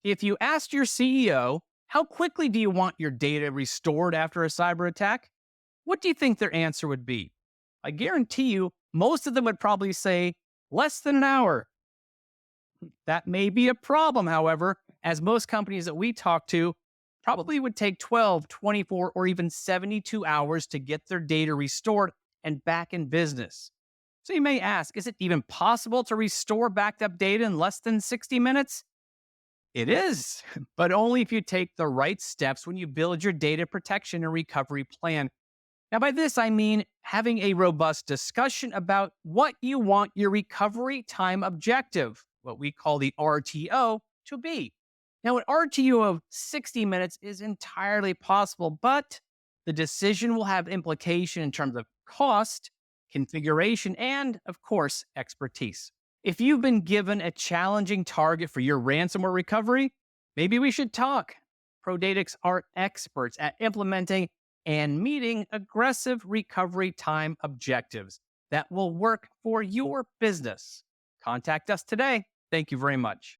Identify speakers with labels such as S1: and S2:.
S1: If you asked your CEO, how quickly do you want your data restored after a cyber attack? What do you think their answer would be? I guarantee you, most of them would probably say less than an hour. That may be a problem, however, as most companies that we talk to probably would take 12, 24, or even 72 hours to get their data restored and back in business. So you may ask, is it even possible to restore backed up data in less than 60 minutes? It is, but only if you take the right steps when you build your data protection and recovery plan. Now, by this, I mean having a robust discussion about what you want your recovery time objective, what we call the RTO, to be. Now, an RTO of 60 minutes is entirely possible, but the decision will have implication in terms of cost, configuration, and, of course, expertise. If you've been given a challenging target for your ransomware recovery, maybe we should talk. Prodatix are experts at implementing and meeting aggressive recovery time objectives that will work for your business. Contact us today. Thank you very much.